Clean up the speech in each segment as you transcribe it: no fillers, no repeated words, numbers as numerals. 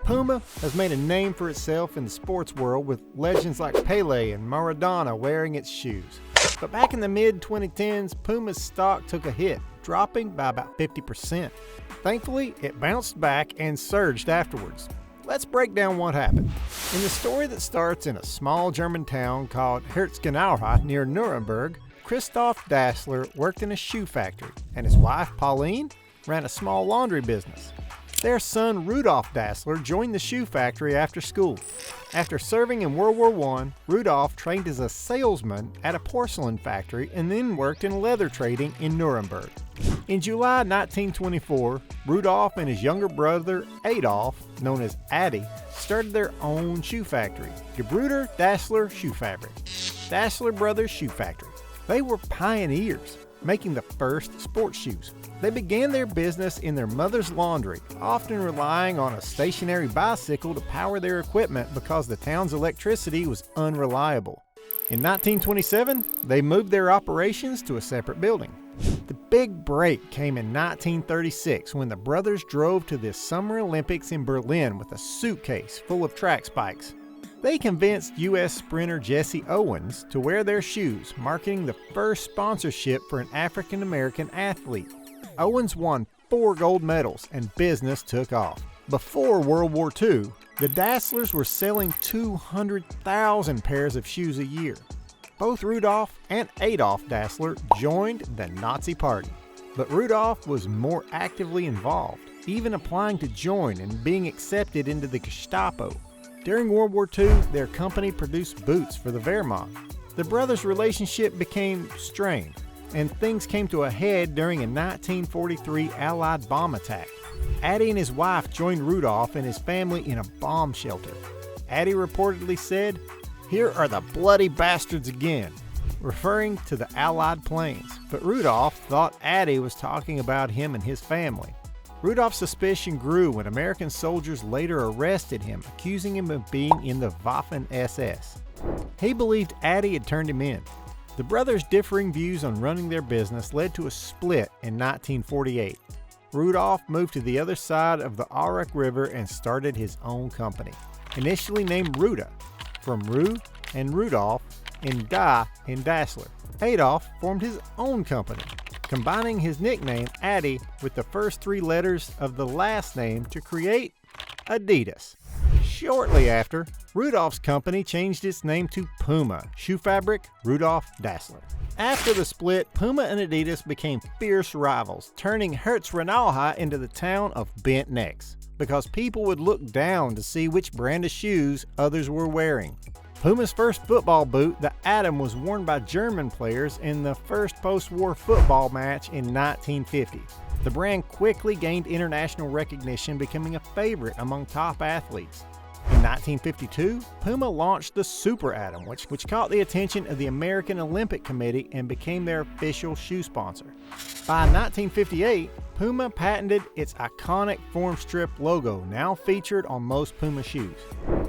Puma has made a name for itself in the sports world with legends like Pele and Maradona wearing its shoes. But back in the mid-2010s, Puma's stock took a hit, dropping by about 50%. Thankfully, it bounced back and surged afterwards. Let's break down what happened. In the story that starts in a small German town called Herzogenaurach near Nuremberg, Christoph Dassler worked in a shoe factory, and his wife, Pauline, ran a small laundry business. Their son, Rudolf Dassler, joined the shoe factory after school. After serving in World War I, Rudolf trained as a salesman at a porcelain factory and then worked in leather trading in Nuremberg. In July 1924, Rudolf and his younger brother, Adolf, known as Adi, started their own shoe factory, Gebruder Dassler Shoe Fabric. Dassler Brothers Shoe Factory. They were pioneers, making the first sports shoes. They began their business in their mother's laundry, often relying on a stationary bicycle to power their equipment because the town's electricity was unreliable. In 1927, they moved their operations to a separate building. The big break came in 1936 when the brothers drove to the Summer Olympics in Berlin with a suitcase full of track spikes. They convinced U.S. sprinter Jesse Owens to wear their shoes, marking the first sponsorship for an African-American athlete. Owens won 4 gold medals and business took off. Before World War II, the Dasslers were selling 200,000 pairs of shoes a year. Both Rudolf and Adolf Dassler joined the Nazi Party, but Rudolf was more actively involved, even applying to join and being accepted into the Gestapo. During World War II, their company produced boots for the Wehrmacht. The brothers' relationship became strained, and things came to a head during a 1943 Allied bomb attack. Adi and his wife joined Rudolf and his family in a bomb shelter. Adi reportedly said, "Here are the bloody bastards again," referring to the Allied planes. But Rudolf thought Adi was talking about him and his family. Rudolph's suspicion grew when American soldiers later arrested him, accusing him of being in the Waffen-SS. He believed Adi had turned him in. The brothers' differing views on running their business led to a split in 1948. Rudolf moved to the other side of the Arak River and started his own company, initially named Ruda, from Ru and Rudolf and Da in Dassler. Adolf formed his own company, combining his nickname Adi with the first 3 letters of the last name to create Adidas. Shortly after, Rudolf's company changed its name to Puma, Shoe Fabric Rudolf Dassler. After the split, Puma and Adidas became fierce rivals, turning Herzogenaurach into the town of bent necks, because people would look down to see which brand of shoes others were wearing. Puma's first football boot, the Atom, was worn by German players in the first post-war football match in 1950. The brand quickly gained international recognition, becoming a favorite among top athletes. In 1952, Puma launched the Super Atom, which caught the attention of the American Olympic Committee and became their official shoe sponsor. By 1958, Puma patented its iconic form strip logo, now featured on most Puma shoes.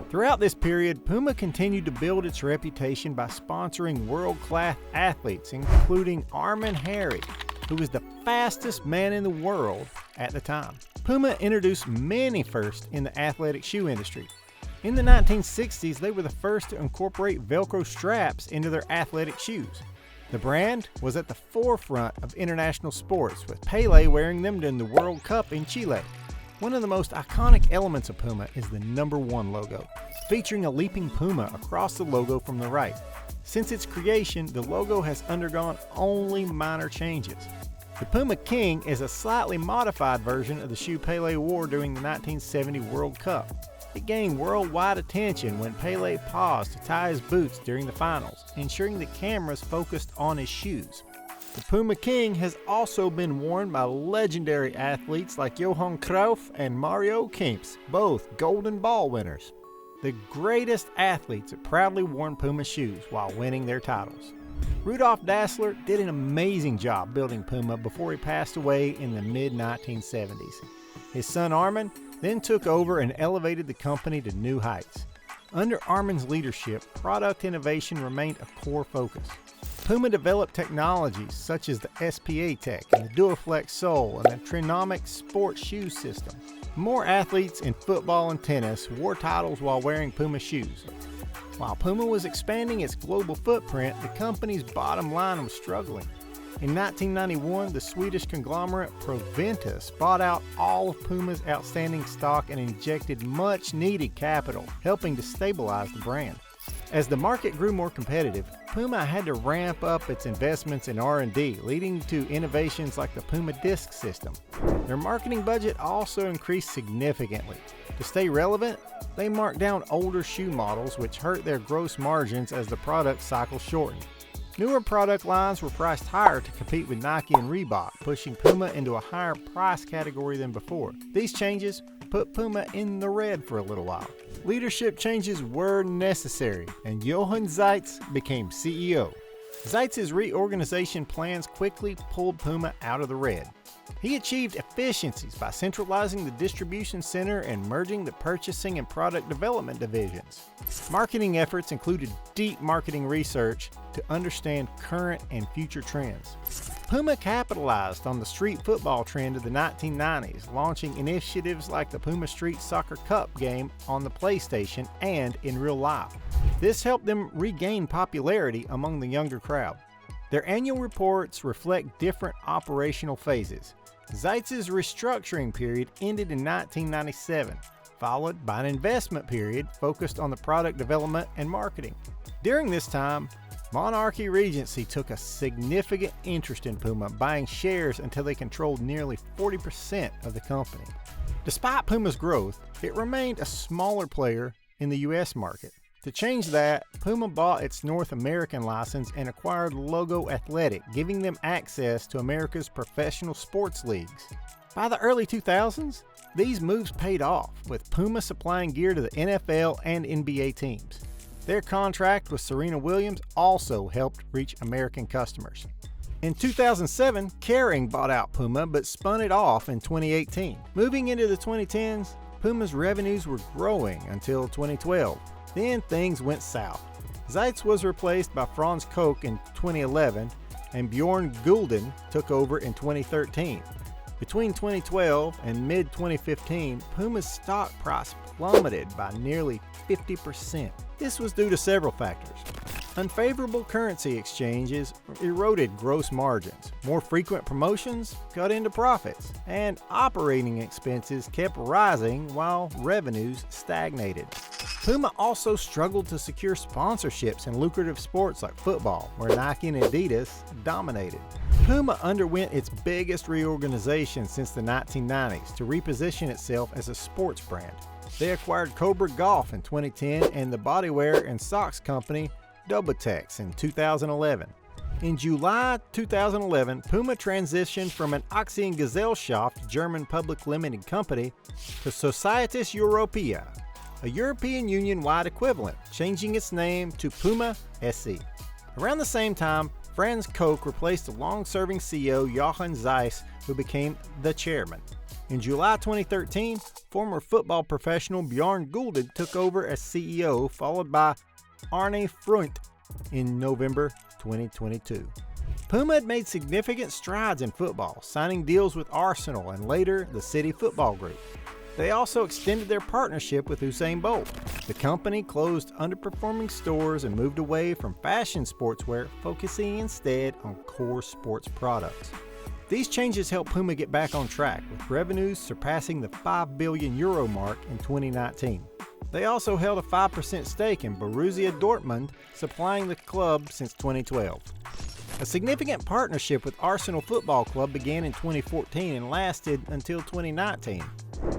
Throughout this period, Puma continued to build its reputation by sponsoring world-class athletes, including Armin Harry, who was the fastest man in the world at the time. Puma introduced many firsts in the athletic shoe industry. In the 1960s, they were the first to incorporate Velcro straps into their athletic shoes. The brand was at the forefront of international sports, with Pele wearing them during the World Cup in Chile. One of the most iconic elements of Puma is the number 1 logo, featuring a leaping puma across the logo from the right. Since its creation, the logo has undergone only minor changes. The Puma King is a slightly modified version of the shoe Pele wore during the 1970 World Cup. It gained worldwide attention when Pele paused to tie his boots during the finals, ensuring the cameras focused on his shoes. The Puma King has also been worn by legendary athletes like Johann Cruyff and Mario Kempes, both Golden Ball winners. The greatest athletes have proudly worn Puma shoes while winning their titles. Rudolf Dassler did an amazing job building Puma before he passed away in the mid-1970s. His son Armin then took over and elevated the company to new heights. Under Armin's leadership, product innovation remained a core focus. Puma developed technologies such as the SPA Tech and the Duoflex sole and the Trinomic Sport Shoe System. More athletes in football and tennis wore titles while wearing Puma shoes. While Puma was expanding its global footprint, the company's bottom line was struggling. In 1991, the Swedish conglomerate Proventus bought out all of Puma's outstanding stock and injected much-needed capital, helping to stabilize the brand. As the market grew more competitive, Puma had to ramp up its investments in R&D, leading to innovations like the Puma Disc system. Their marketing budget also increased significantly. To stay relevant, they marked down older shoe models, which hurt their gross margins as the product cycle shortened. Newer product lines were priced higher to compete with Nike and Reebok, pushing Puma into a higher price category than before. These changes put Puma in the red for a little while. Leadership changes were necessary, and Johann Zeitz became CEO. Zeitz's reorganization plans quickly pulled Puma out of the red. He achieved efficiencies by centralizing the distribution center and merging the purchasing and product development divisions. Marketing efforts included deep marketing research to understand current and future trends. Puma capitalized on the street football trend of the 1990s, launching initiatives like the Puma Street Soccer Cup game on the PlayStation and in real life. This helped them regain popularity among the younger crowd. Their annual reports reflect different operational phases. Zeitz's restructuring period ended in 1997, followed by an investment period focused on the product development and marketing. During this time, Monarchy Regency took a significant interest in Puma, buying shares until they controlled nearly 40% of the company. Despite Puma's growth, it remained a smaller player in the U.S. market. To change that, Puma bought its North American license and acquired Logo Athletic, giving them access to America's professional sports leagues. By the early 2000s, these moves paid off, with Puma supplying gear to the NFL and NBA teams. Their contract with Serena Williams also helped reach American customers. In 2007, Kering bought out Puma but spun it off in 2018. Moving into the 2010s, Puma's revenues were growing until 2012. Then things went south. Zeitz was replaced by Franz Koch in 2011, and Bjorn Gulden took over in 2013. Between 2012 and mid-2015, Puma's stock price plummeted by nearly 50%. This was due to several factors. Unfavorable currency exchanges eroded gross margins, more frequent promotions cut into profits, and operating expenses kept rising while revenues stagnated. Puma also struggled to secure sponsorships in lucrative sports like football, where Nike and Adidas dominated. Puma underwent its biggest reorganization since the 1990s to reposition itself as a sports brand. They acquired Cobra Golf in 2010 and the bodywear and socks company Doubletex in 2011. In July 2011, Puma transitioned from an Ochse and Gesellschaft German public limited company to Societas Europea, a European Union-wide equivalent, changing its name to Puma SE. Around the same time, Franz Koch replaced the long-serving CEO Johann Zeitz, who became the chairman. In July 2013, former football professional Bjorn Gulden took over as CEO, followed by Arne Freund in November 2022. Puma had made significant strides in football, signing deals with Arsenal and later the City Football Group. They also extended their partnership with Usain Bolt. The company closed underperforming stores and moved away from fashion sportswear, focusing instead on core sports products. These changes helped Puma get back on track, with revenues surpassing the €5 billion mark in 2019. They also held a 5% stake in Borussia Dortmund, supplying the club since 2012. A significant partnership with Arsenal Football Club began in 2014 and lasted until 2019.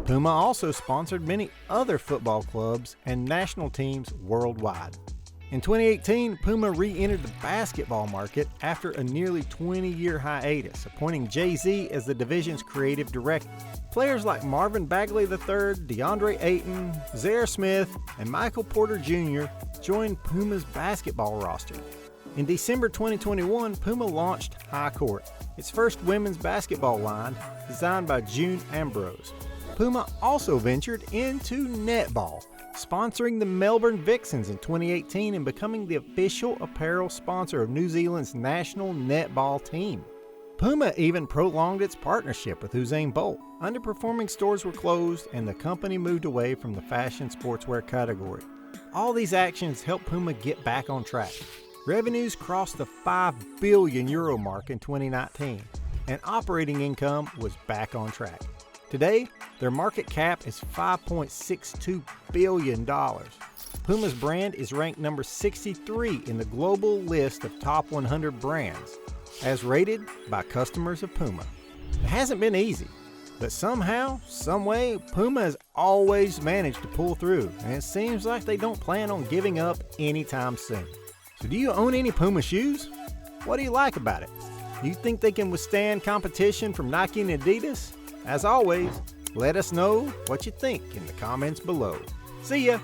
Puma also sponsored many other football clubs and national teams worldwide. In 2018, Puma re-entered the basketball market after a nearly 20-year hiatus, appointing Jay-Z as the division's creative director. Players like Marvin Bagley III, DeAndre Ayton, Zaire Smith, and Michael Porter Jr. joined Puma's basketball roster. In December 2021, Puma launched High Court, its first women's basketball line, designed by June Ambrose. Puma also ventured into netball, sponsoring the Melbourne Vixens in 2018 and becoming the official apparel sponsor of New Zealand's national netball team. Puma even prolonged its partnership with Usain Bolt. Underperforming stores were closed and the company moved away from the fashion sportswear category. All these actions helped Puma get back on track. Revenues crossed the €5 billion mark in 2019, and operating income was back on track. Today, their market cap is $5.62 billion. Puma's brand is ranked number 63 in the global list of top 100 brands, as rated by customers of Puma. It hasn't been easy, but somehow, someway, Puma has always managed to pull through, and it seems like they don't plan on giving up anytime soon. So do you own any Puma shoes? What do you like about it? Do you think they can withstand competition from Nike and Adidas? As always, let us know what you think in the comments below. See ya!